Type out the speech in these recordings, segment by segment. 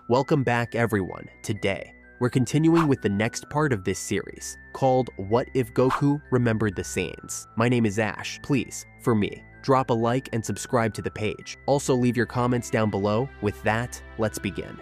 Welcome back everyone. Today, we're continuing with the next part of this series, called What If Goku Remembered the Saiyans? My name is Ash. Please, for me, drop a like and subscribe to the page. Also leave your comments down below. With that, let's begin.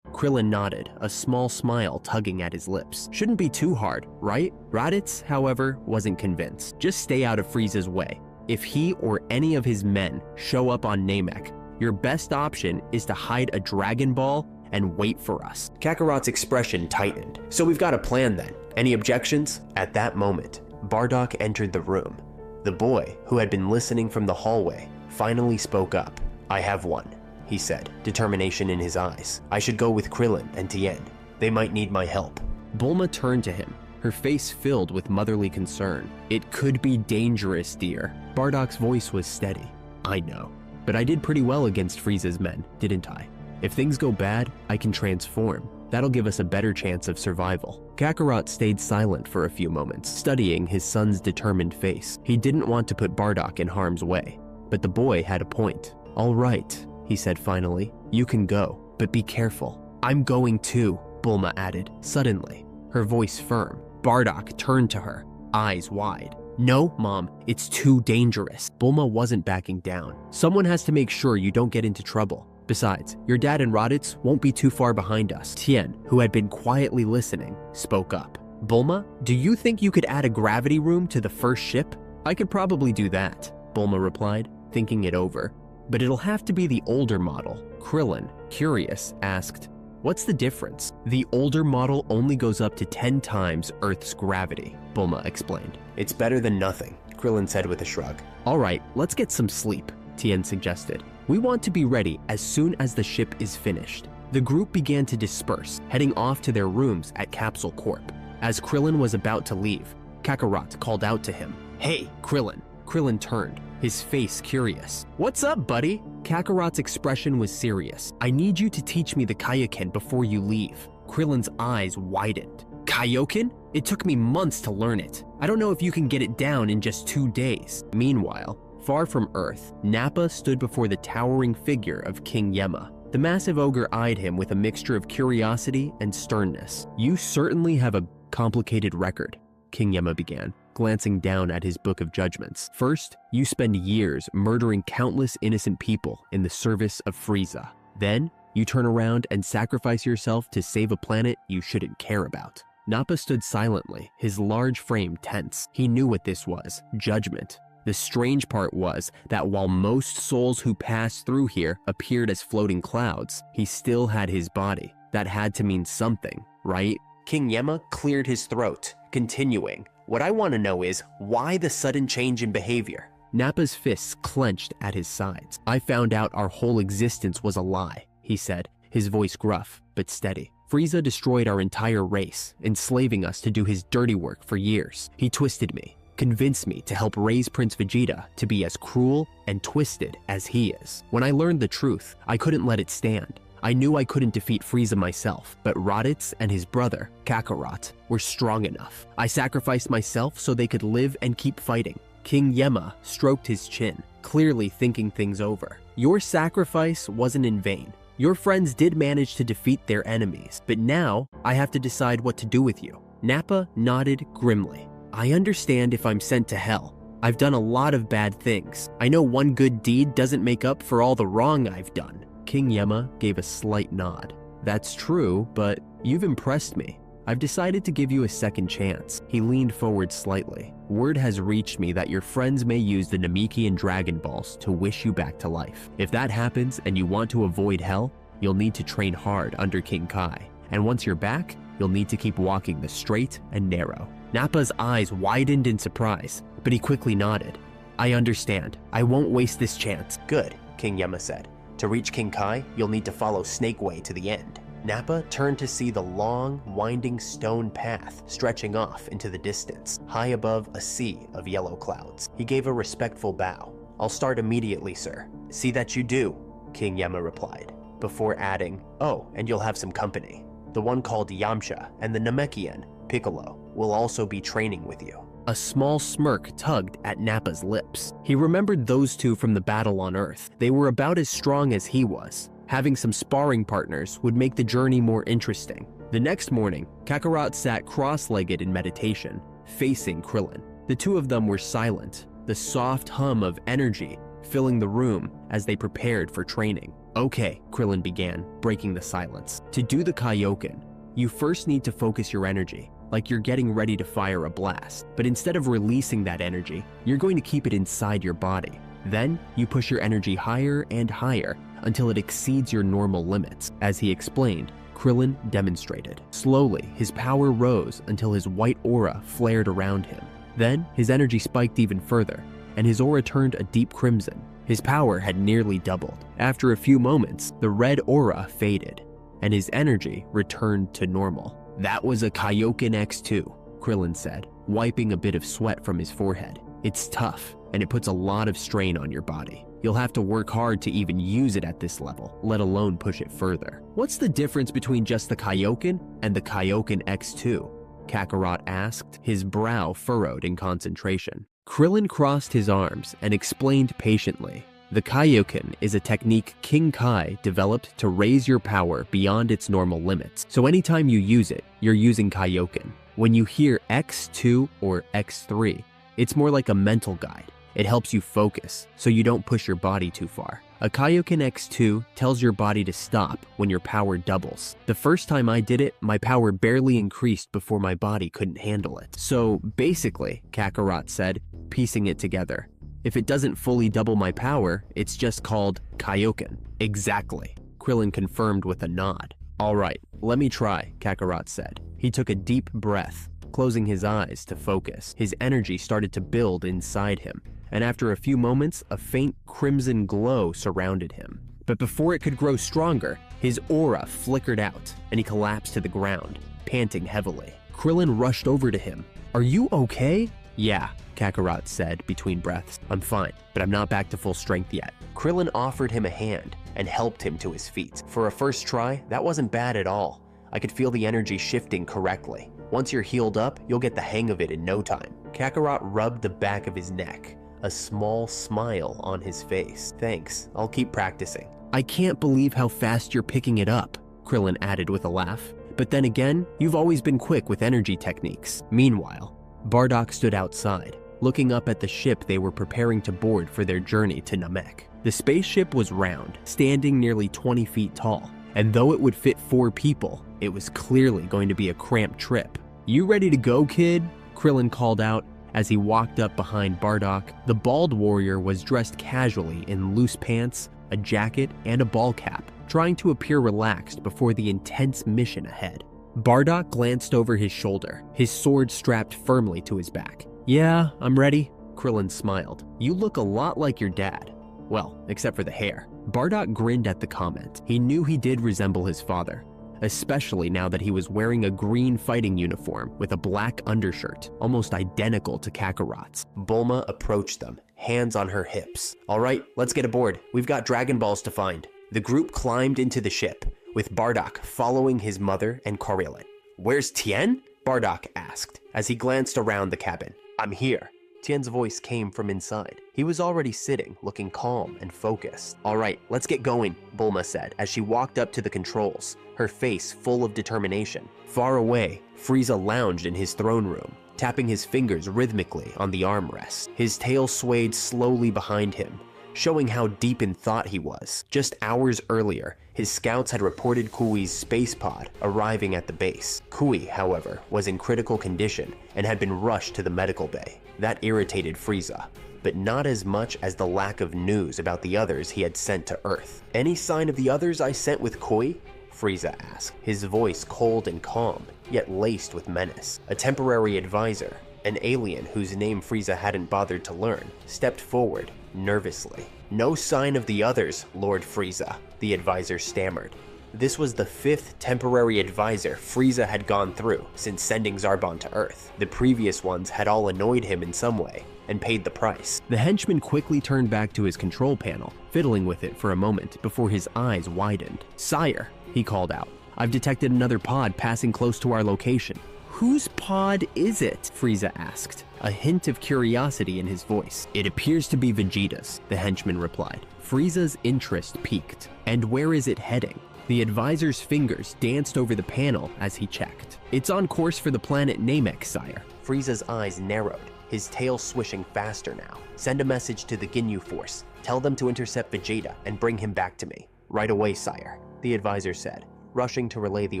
Krillin nodded, a small smile tugging at his lips. Shouldn't be too hard, right? Raditz, however, wasn't convinced. Just stay out of Frieza's way. If he or any of his men show up on Namek, your best option is to hide a Dragon Ball and wait for us. Kakarot's expression tightened. So we've got a plan then. Any objections? At that moment, Bardock entered the room. The boy, who had been listening from the hallway, finally spoke up. I have one, he said, determination in his eyes. I should go with Krillin and Tien. They might need my help. Bulma turned to him, her face filled with motherly concern. It could be dangerous, dear. Bardock's voice was steady. I know, but I did pretty well against Frieza's men, didn't I? If things go bad, I can transform. That'll give us a better chance of survival. Kakarot stayed silent for a few moments, studying his son's determined face. He didn't want to put Bardock in harm's way, but the boy had a point. All right, he said finally. You can go, but be careful. I'm going too, Bulma added, suddenly, her voice firm. Bardock turned to her, eyes wide. No, Mom, it's too dangerous. Bulma wasn't backing down. Someone has to make sure you don't get into trouble. Besides, your dad and Raditz won't be too far behind us. Tien, who had been quietly listening, spoke up. Bulma, do you think you could add a gravity room to the first ship? I could probably do that, Bulma replied, thinking it over. But it'll have to be the older model. Krillin, curious, asked, what's the difference? The older model only goes up to 10 times Earth's gravity, Bulma explained. It's better than nothing, Krillin said with a shrug. All right, let's get some sleep, Tien suggested. We want to be ready as soon as the ship is finished. The group began to disperse, heading off to their rooms at Capsule Corp. As Krillin was about to leave, Kakarot called out to him. Hey, Krillin. Krillin turned, his face curious. What's up, buddy? Kakarot's expression was serious. I need you to teach me the Kaioken before you leave. Krillin's eyes widened. Kaioken? It took me months to learn it. I don't know if you can get it down in just 2 days. Meanwhile, far from Earth, Nappa stood before the towering figure of King Yemma. The massive ogre eyed him with a mixture of curiosity and sternness. You certainly have a complicated record, King Yemma began, glancing down at his book of judgments. First, you spend years murdering countless innocent people in the service of Frieza. Then, you turn around and sacrifice yourself to save a planet you shouldn't care about. Nappa stood silently, his large frame tense. He knew what this was, judgment. The strange part was that while most souls who passed through here appeared as floating clouds, he still had his body. That had to mean something, right? King Yemma cleared his throat, continuing. What I want to know is, why the sudden change in behavior? Nappa's fists clenched at his sides. I found out our whole existence was a lie, he said, his voice gruff but steady. Frieza destroyed our entire race, enslaving us to do his dirty work for years. He twisted me, convinced me to help raise Prince Vegeta to be as cruel and twisted as he is. When I learned the truth, I couldn't let it stand. I knew I couldn't defeat Frieza myself, but Raditz and his brother, Kakarot, were strong enough. I sacrificed myself so they could live and keep fighting. King Yemma stroked his chin, clearly thinking things over. Your sacrifice wasn't in vain. Your friends did manage to defeat their enemies, but now I have to decide what to do with you. Nappa nodded grimly. I understand if I'm sent to hell. I've done a lot of bad things. I know one good deed doesn't make up for all the wrong I've done. King Yemma gave a slight nod. That's true, but you've impressed me. I've decided to give you a second chance. He leaned forward slightly. Word has reached me that your friends may use the Namekian Dragon Balls to wish you back to life. If that happens and you want to avoid hell, you'll need to train hard under King Kai. And once you're back, you'll need to keep walking the straight and narrow. Nappa's eyes widened in surprise, but he quickly nodded. I understand. I won't waste this chance. Good, King Yemma said. To reach King Kai, you'll need to follow Snake Way to the end. Nappa turned to see the long, winding stone path stretching off into the distance, high above a sea of yellow clouds. He gave a respectful bow. I'll start immediately, sir. See that you do, King Yemma replied, before adding, oh, and you'll have some company. The one called Yamcha and the Namekian, Piccolo, will also be training with you. A small smirk tugged at Nappa's lips. He remembered those two from the battle on Earth. They were about as strong as he was. Having some sparring partners would make the journey more interesting. The next morning, Kakarot sat cross-legged in meditation, facing Krillin. The two of them were silent, the soft hum of energy filling the room as they prepared for training. Okay, Krillin began, breaking the silence. To do the Kaioken, you first need to focus your energy, like you're getting ready to fire a blast. But instead of releasing that energy, you're going to keep it inside your body. Then, you push your energy higher and higher until it exceeds your normal limits. As he explained, Krillin demonstrated. Slowly, his power rose until his white aura flared around him. Then, his energy spiked even further, and his aura turned a deep crimson. His power had nearly doubled. After a few moments, the red aura faded, and his energy returned to normal. That was a Kaioken X2, Krillin said, wiping a bit of sweat from his forehead. It's tough, and it puts a lot of strain on your body. You'll have to work hard to even use it at this level, let alone push it further. What's the difference between just the Kaioken and the Kaioken X2? Kakarot asked, his brow furrowed in concentration. Krillin crossed his arms and explained patiently. The Kaioken is a technique King Kai developed to raise your power beyond its normal limits. So anytime you use it, you're using Kaioken. When you hear X2 or X3, it's more like a mental guide. It helps you focus so you don't push your body too far. A Kaioken X2 tells your body to stop when your power doubles. The first time I did it, my power barely increased before my body couldn't handle it. So basically, Kakarot said, piecing it together, if it doesn't fully double my power, it's just called Kaioken. Exactly, Krillin confirmed with a nod. All right, let me try, Kakarot said. He took a deep breath, closing his eyes to focus. His energy started to build inside him, and after a few moments, a faint crimson glow surrounded him. But before it could grow stronger, his aura flickered out, and he collapsed to the ground, panting heavily. Krillin rushed over to him. Are you okay? Yeah, Kakarot said between breaths. I'm fine, but I'm not back to full strength yet. Krillin offered him a hand and helped him to his feet. For a first try, that wasn't bad at all. I could feel the energy shifting correctly. Once you're healed up, you'll get the hang of it in no time. Kakarot rubbed the back of his neck, a small smile on his face. Thanks, I'll keep practicing. I can't believe how fast you're picking it up, Krillin added with a laugh. But then again, you've always been quick with energy techniques. Meanwhile, Bardock stood outside, looking up at the ship they were preparing to board for their journey to Namek. The spaceship was round, standing nearly 20 feet tall, and though it would fit 4 people, it was clearly going to be a cramped trip. You ready to go, kid? Krillin called out as he walked up behind Bardock. The bald warrior was dressed casually in loose pants, a jacket, and a ball cap, trying to appear relaxed before the intense mission ahead. Bardock glanced over his shoulder, his sword strapped firmly to his back. Yeah, I'm ready, Krillin smiled. You look a lot like your dad. Well, except for the hair. Bardock grinned at the comment. He knew he did resemble his father, especially now that he was wearing a green fighting uniform with a black undershirt, almost identical to Kakarot's. Bulma approached them, hands on her hips. All right, let's get aboard. We've got Dragon Balls to find. The group climbed into the ship, with Bardock following his mother and Coriolan. Where's Tien? Bardock asked as he glanced around the cabin. I'm here. Tien's voice came from inside. He was already sitting, looking calm and focused. All right, let's get going, Bulma said as she walked up to the controls, her face full of determination. Far away, Frieza lounged in his throne room, tapping his fingers rhythmically on the armrest. His tail swayed slowly behind him, showing how deep in thought he was. Just hours earlier, his scouts had reported Kui's space pod arriving at the base. Kui, however, was in critical condition and had been rushed to the medical bay. That irritated Frieza, but not as much as the lack of news about the others he had sent to Earth. Any sign of the others I sent with Kui? Frieza asked, his voice cold and calm, yet laced with menace. A temporary advisor, an alien whose name Frieza hadn't bothered to learn, stepped forward nervously. No sign of the others, Lord Frieza, the advisor stammered. This was the 5th temporary advisor Frieza had gone through since sending Zarbon to Earth. The previous ones had all annoyed him in some way and paid the price. The henchman quickly turned back to his control panel, fiddling with it for a moment before his eyes widened. Sire, he called out, I've detected another pod passing close to our location. Whose pod is it? Frieza asked, a hint of curiosity in his voice. It appears to be Vegeta's, the henchman replied. Frieza's interest piqued. And where is it heading? The advisor's fingers danced over the panel as he checked. It's on course for the planet Namek, sire. Frieza's eyes narrowed, his tail swishing faster now. Send a message to the Ginyu Force. Tell them to intercept Vegeta and bring him back to me. Right away, sire, the advisor said, rushing to relay the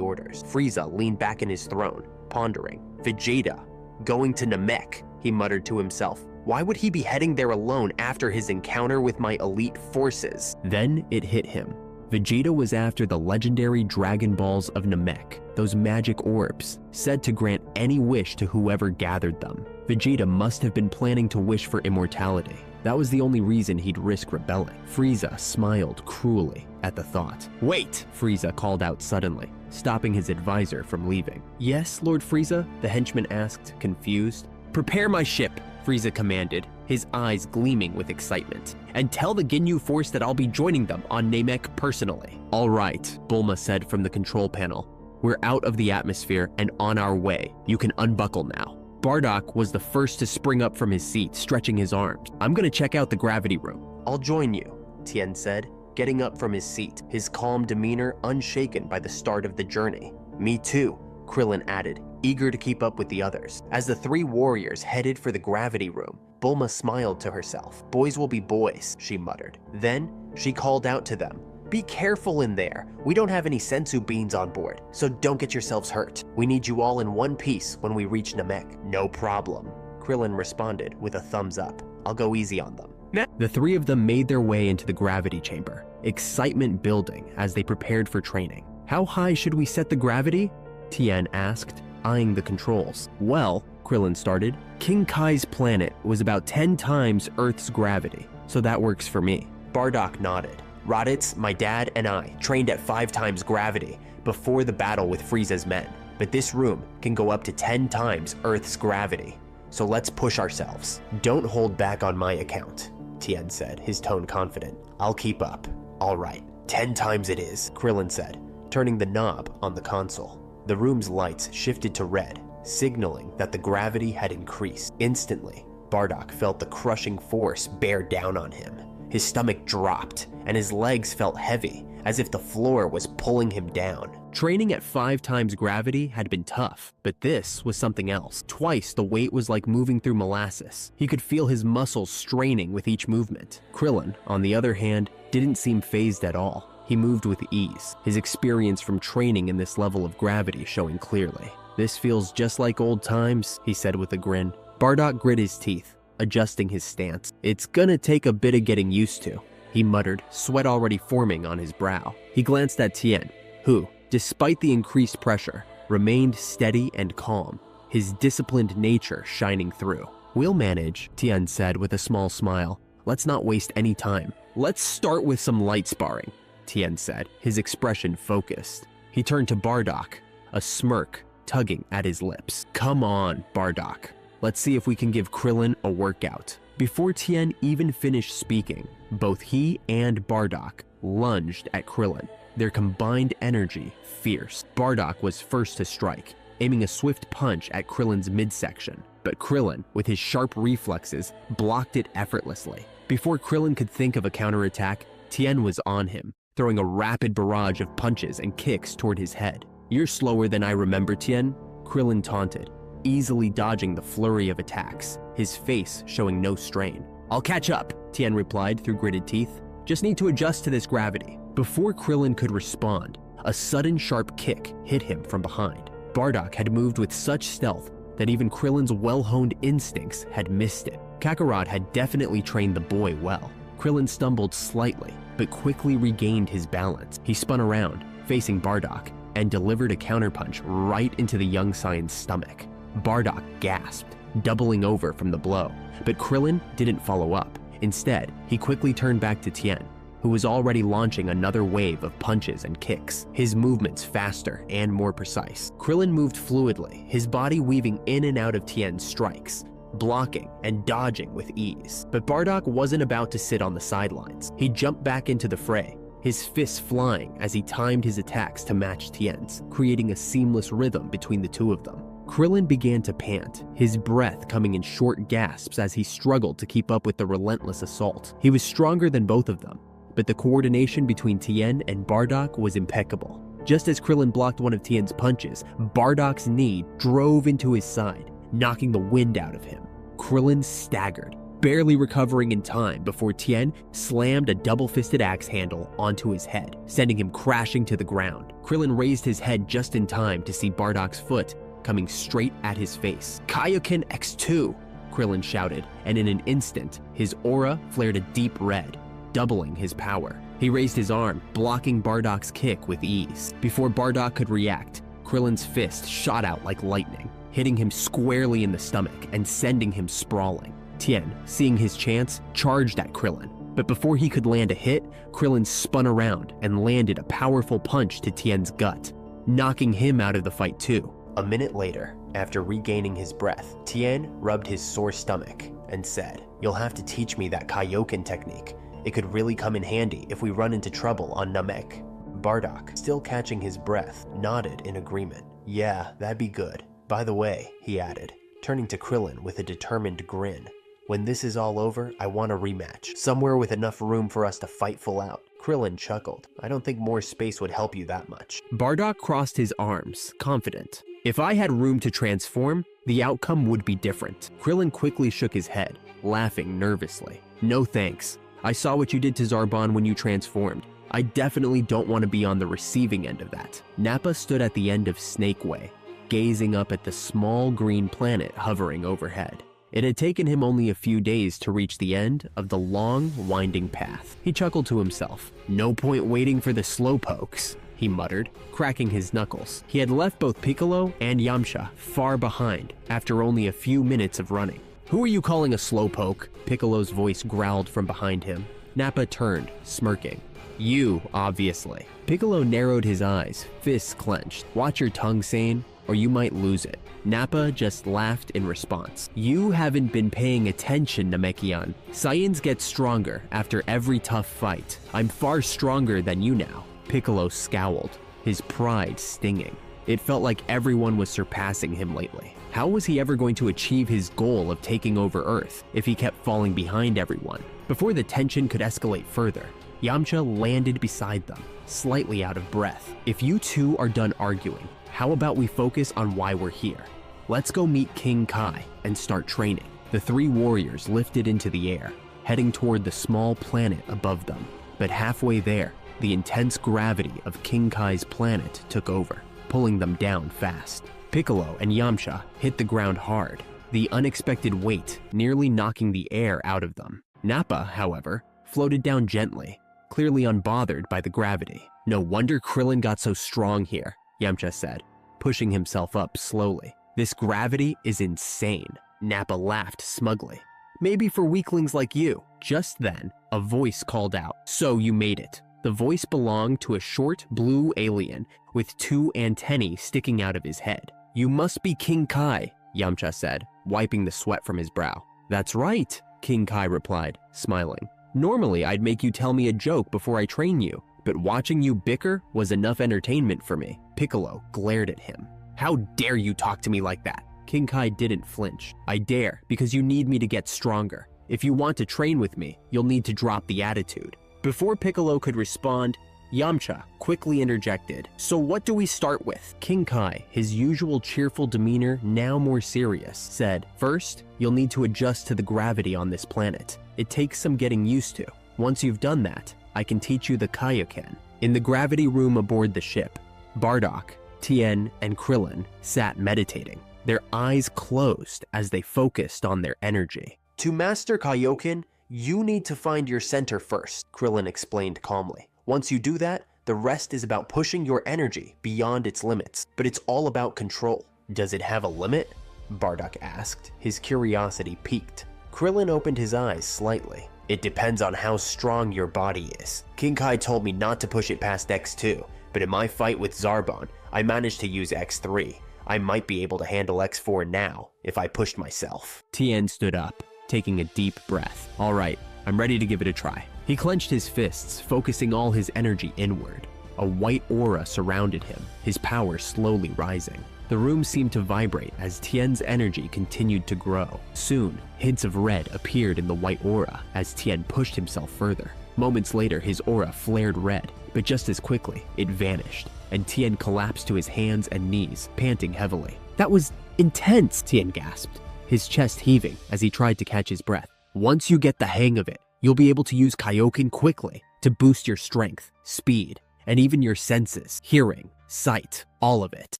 orders. Frieza leaned back in his throne, pondering. Vegeta, going to Namek, he muttered to himself. Why would he be heading there alone after his encounter with my elite forces? Then it hit him. Vegeta was after the legendary Dragon Balls of Namek, those magic orbs, said to grant any wish to whoever gathered them. Vegeta must have been planning to wish for immortality. That was the only reason he'd risk rebelling. Frieza smiled cruelly at the thought. Wait! Frieza called out suddenly, stopping his advisor from leaving. Yes, Lord Frieza? The henchman asked, confused. Prepare my ship, Frieza commanded, his eyes gleaming with excitement. And tell the Ginyu Force that I'll be joining them on Namek personally. All right, Bulma said from the control panel. We're out of the atmosphere and on our way. You can unbuckle now. Bardock was the first to spring up from his seat, stretching his arms. I'm gonna check out the gravity room. I'll join you, Tien said, getting up from his seat, his calm demeanor unshaken by the start of the journey. Me too, Krillin added, eager to keep up with the others. As the three warriors headed for the gravity room, Bulma smiled to herself. Boys will be boys, she muttered. Then she called out to them. Be careful in there. We don't have any senzu beans on board, so don't get yourselves hurt. We need you all in one piece when we reach Namek. No problem, Krillin responded with a thumbs up. I'll go easy on them. The three of them made their way into the gravity chamber, excitement building as they prepared for training. How high should we set the gravity? Tien asked, eyeing the controls. Well, Krillin started, King Kai's planet was about 10 times Earth's gravity, so that works for me. Bardock nodded. Raditz, my dad, and I trained at 5 times gravity before the battle with Frieza's men, but this room can go up to 10 times Earth's gravity, so let's push ourselves. Don't hold back on my account, Tien said, his tone confident. I'll keep up. All right, 10 times it is, Krillin said, turning the knob on the console. The room's lights shifted to red, signaling that the gravity had increased. Instantly, Bardock felt the crushing force bear down on him. His stomach dropped, and his legs felt heavy, as if the floor was pulling him down. Training at 5 times gravity had been tough, but this was something else. Twice the weight was like moving through molasses. He could feel his muscles straining with each movement. Krillin, on the other hand, didn't seem fazed at all. He moved with ease, his experience from training in this level of gravity showing clearly. This feels just like old times, he said with a grin. Bardock grit his teeth, adjusting his stance. It's gonna take a bit of getting used to, he muttered, sweat already forming on his brow. He glanced at Tien, who, despite the increased pressure, remained steady and calm, his disciplined nature shining through. We'll manage, Tien said with a small smile. Let's not waste any time. Let's start with some light sparring, Tien said, his expression focused. He turned to Bardock, a smirk tugging at his lips. Come on, Bardock. Let's see if we can give Krillin a workout. Before Tien even finished speaking, both he and Bardock lunged at Krillin, their combined energy fierce. Bardock was first to strike, aiming a swift punch at Krillin's midsection, but Krillin, with his sharp reflexes, blocked it effortlessly. Before Krillin could think of a counterattack, Tien was on him, throwing a rapid barrage of punches and kicks toward his head. You're slower than I remember, Tien, Krillin taunted, easily dodging the flurry of attacks, his face showing no strain. I'll catch up, Tien replied through gritted teeth. Just need to adjust to this gravity. Before Krillin could respond, a sudden sharp kick hit him from behind. Bardock had moved with such stealth that even Krillin's well-honed instincts had missed it. Kakarot had definitely trained the boy well. Krillin stumbled slightly, but quickly regained his balance. He spun around, facing Bardock, and delivered a counterpunch right into the young Saiyan's stomach. Bardock gasped, doubling over from the blow, but Krillin didn't follow up. Instead, he quickly turned back to Tien, who was already launching another wave of punches and kicks, his movements faster and more precise. Krillin moved fluidly, his body weaving in and out of Tien's strikes, blocking and dodging with ease. But Bardock wasn't about to sit on the sidelines. He jumped back into the fray, his fists flying as he timed his attacks to match Tien's, creating a seamless rhythm between the two of them. Krillin began to pant, his breath coming in short gasps as he struggled to keep up with the relentless assault. He was stronger than both of them, but the coordination between Tien and Bardock was impeccable. Just as Krillin blocked one of Tien's punches, Bardock's knee drove into his side, knocking the wind out of him. Krillin staggered, barely recovering in time before Tien slammed a double-fisted axe handle onto his head, sending him crashing to the ground. Krillin raised his head just in time to see Bardock's foot coming straight at his face. "Kaioken X2!" Krillin shouted, and in an instant, his aura flared a deep red, doubling his power. He raised his arm, blocking Bardock's kick with ease. Before Bardock could react, Krillin's fist shot out like lightning, hitting him squarely in the stomach and sending him sprawling. Tien, seeing his chance, charged at Krillin, but before he could land a hit, Krillin spun around and landed a powerful punch to Tien's gut, knocking him out of the fight too. A minute later, after regaining his breath, Tien rubbed his sore stomach and said, "You'll have to teach me that Kaioken technique. It could really come in handy if we run into trouble on Namek." Bardock, still catching his breath, nodded in agreement. "Yeah, that'd be good. By the way," he added, turning to Krillin with a determined grin, "when this is all over, I want a rematch, somewhere with enough room for us to fight full out." Krillin chuckled. "I don't think more space would help you that much." Bardock crossed his arms, confident. "If I had room to transform, the outcome would be different." Krillin quickly shook his head, laughing nervously. "No thanks. I saw what you did to Zarbon when you transformed. I definitely don't want to be on the receiving end of that." Nappa stood at the end of Snake Way, gazing up at the small green planet hovering overhead. It had taken him only a few days to reach the end of the long, winding path. He chuckled to himself. "No point waiting for the slowpokes," he muttered, cracking his knuckles. He had left both Piccolo and Yamcha far behind after only a few minutes of running. "Who are you calling a slowpoke?" Piccolo's voice growled from behind him. Nappa turned, smirking. "You, obviously." Piccolo narrowed his eyes, fists clenched. "Watch your tongue, Sane, or you might lose it." Nappa just laughed in response. "You haven't been paying attention, Namekian. Saiyans get stronger after every tough fight. I'm far stronger than you now." Piccolo scowled, his pride stinging. It felt like everyone was surpassing him lately. How was he ever going to achieve his goal of taking over Earth if he kept falling behind everyone? Before the tension could escalate further, Yamcha landed beside them, slightly out of breath. "If you two are done arguing, how about we focus on why we're here? Let's go meet King Kai and start training." The three warriors lifted into the air, heading toward the small planet above them. But halfway there, the intense gravity of King Kai's planet took over, pulling them down fast. Piccolo and Yamcha hit the ground hard, the unexpected weight nearly knocking the air out of them. Nappa, however, floated down gently, clearly unbothered by the gravity. "No wonder Krillin got so strong here," Yamcha said, pushing himself up slowly. "This gravity is insane." Nappa laughed smugly. "Maybe for weaklings like you." Just then, a voice called out, "So you made it." The voice belonged to a short blue alien with two antennae sticking out of his head. "You must be King Kai," Yamcha said, wiping the sweat from his brow. "That's right," King Kai replied, smiling. "Normally I'd make you tell me a joke before I train you, but watching you bicker was enough entertainment for me." Piccolo glared at him. "How dare you talk to me like that?" King Kai didn't flinch. "I dare because you need me to get stronger. If you want to train with me, you'll need to drop the attitude." Before Piccolo could respond, Yamcha quickly interjected. "So what do we start with?" King Kai, his usual cheerful demeanor now more serious, said, "First, you'll need to adjust to the gravity on this planet. It takes some getting used to. Once you've done that, I can teach you the Kaioken." In the gravity room aboard the ship, Bardock, Tien, and Krillin sat meditating, their eyes closed as they focused on their energy. "To master Kaioken, you need to find your center first," Krillin explained calmly. "Once you do that, the rest is about pushing your energy beyond its limits, but it's all about control." "Does it have a limit?" Bardock asked, his curiosity piqued. Krillin opened his eyes slightly. "It depends on how strong your body is. King Kai told me not to push it past X2, but in my fight with Zarbon, I managed to use X3. I might be able to handle X4 now, if I pushed myself." Tien stood up, taking a deep breath. "All right, I'm ready to give it a try." He clenched his fists, focusing all his energy inward. A white aura surrounded him, his power slowly rising. The room seemed to vibrate as Tien's energy continued to grow. Soon, hints of red appeared in the white aura as Tien pushed himself further. Moments later, his aura flared red, but just as quickly, it vanished, and Tien collapsed to his hands and knees, panting heavily. "That was intense," Tien gasped, his chest heaving as he tried to catch his breath. "Once you get the hang of it, you'll be able to use Kaioken quickly to boost your strength, speed, and even your senses, hearing, sight, all of it,"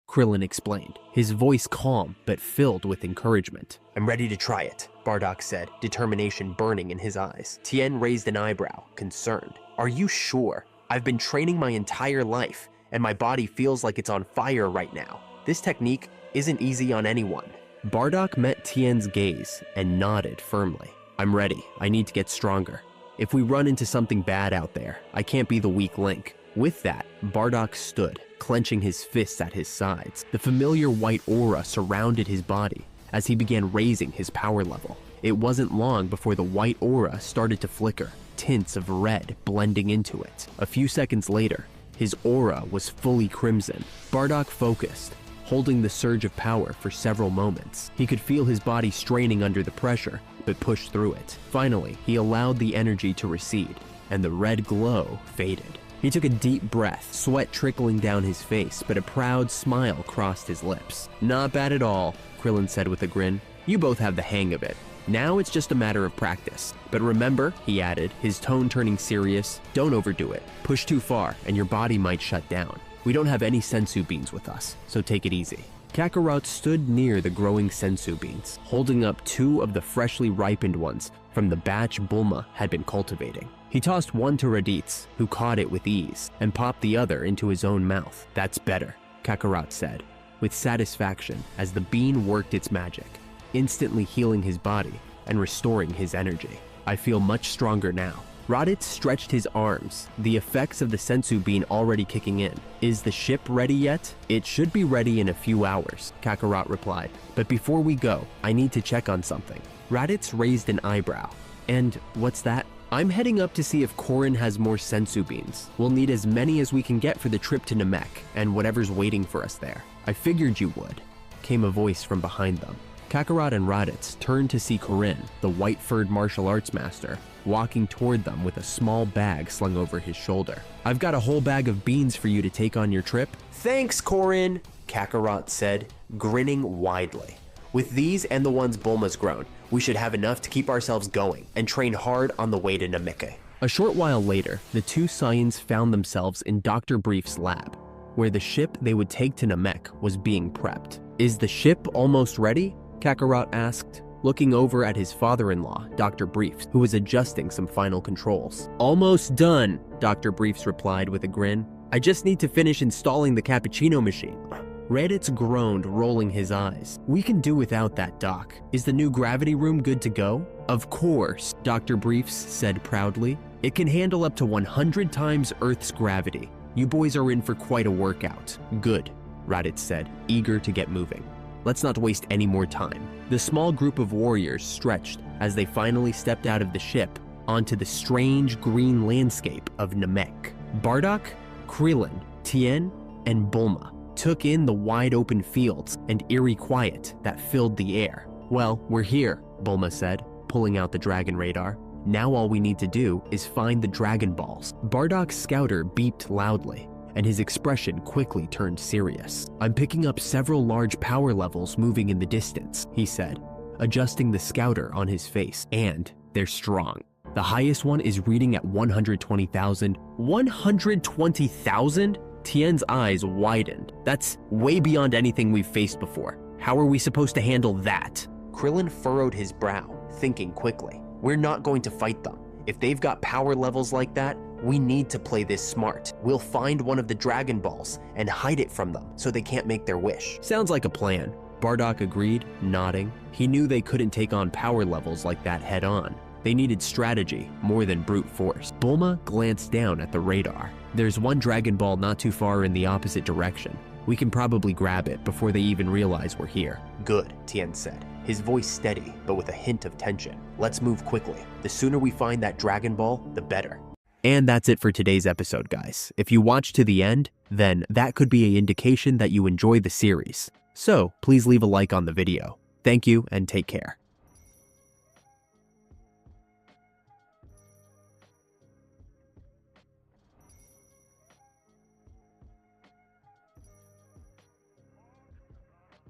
Krillin explained, his voice calm but filled with encouragement. "I'm ready to try it," Bardock said, determination burning in his eyes. Tien raised an eyebrow, concerned. "Are you sure? I've been training my entire life, and my body feels like it's on fire right now. This technique isn't easy on anyone." Bardock met Tien's gaze and nodded firmly. "I'm ready. I need to get stronger. If we run into something bad out there, I can't be the weak link." With that, Bardock stood, clenching his fists at his sides. The familiar white aura surrounded his body as he began raising his power level. It wasn't long before the white aura started to flicker, tints of red blending into it. A few seconds later, his aura was fully crimson. Bardock focused, holding the surge of power for several moments. He could feel his body straining under the pressure, but pushed through it. Finally, he allowed the energy to recede, and the red glow faded. He took a deep breath, sweat trickling down his face, but a proud smile crossed his lips. "Not bad at all," Krillin said with a grin. "You both have the hang of it. Now it's just a matter of practice. But remember," he added, his tone turning serious, "don't overdo it. Push too far, and your body might shut down. We don't have any sensu beans with us, so take it easy." Kakarot stood near the growing sensu beans, holding up two of the freshly ripened ones from the batch Bulma had been cultivating. He tossed one to Raditz, who caught it with ease, and popped the other into his own mouth. "That's better," Kakarot said, with satisfaction as the bean worked its magic, instantly healing his body and restoring his energy. "I feel much stronger now." Raditz stretched his arms, the effects of the sensu bean already kicking in. "Is the ship ready yet?" "It should be ready in a few hours," Kakarot replied. "But before we go, I need to check on something." Raditz raised an eyebrow. "And what's that?" "I'm heading up to see if Korin has more sensu beans. We'll need as many as we can get for the trip to Namek and whatever's waiting for us there." "I figured you would," came a voice from behind them. Kakarot and Raditz turned to see Korin, the white-furred martial arts master, walking toward them with a small bag slung over his shoulder. "I've got a whole bag of beans for you to take on your trip." "Thanks, Korin," Kakarot said, grinning widely. "With these and the ones Bulma's grown, we should have enough to keep ourselves going and train hard on the way to Namek." A short while later, the two Saiyans found themselves in Dr. Brief's lab, where the ship they would take to Namek was being prepped. "Is the ship almost ready?" Kakarot asked, looking over at his father-in-law, Dr. Briefs, who was adjusting some final controls. "Almost done," Dr. Briefs replied with a grin. "I just need to finish installing the cappuccino machine." Raditz groaned, rolling his eyes. "We can do without that, Doc. Is the new gravity room good to go?" "Of course," Dr. Briefs said proudly. "It can handle up to 100 times Earth's gravity. You boys are in for quite a workout." "Good," Raditz said, eager to get moving. "Let's not waste any more time." The small group of warriors stretched as they finally stepped out of the ship onto the strange green landscape of Namek. Bardock, Krillin, Tien, and Bulma took in the wide open fields and eerie quiet that filled the air. "Well, we're here," Bulma said, pulling out the dragon radar. "Now all we need to do is find the Dragon Balls." Bardock's scouter beeped loudly, and his expression quickly turned serious. "I'm picking up several large power levels moving in the distance," he said, adjusting the scouter on his face, "and they're strong. The highest one is reading at 120,000. 120,000? Tien's eyes widened. "That's way beyond anything we've faced before. How are we supposed to handle that?" Krillin furrowed his brow, thinking quickly. "We're not going to fight them. If they've got power levels like that, we need to play this smart. We'll find one of the Dragon Balls and hide it from them so they can't make their wish." "Sounds like a plan," Bardock agreed, nodding. He knew they couldn't take on power levels like that head on. They needed strategy more than brute force. Bulma glanced down at the radar. "There's one Dragon Ball not too far in the opposite direction. We can probably grab it before they even realize we're here." "Good," Tien said, his voice steady but with a hint of tension. "Let's move quickly. The sooner we find that Dragon Ball, the better." And that's it for today's episode, guys. If you watched to the end, then that could be an indication that you enjoy the series. So please leave a like on the video. Thank you and take care.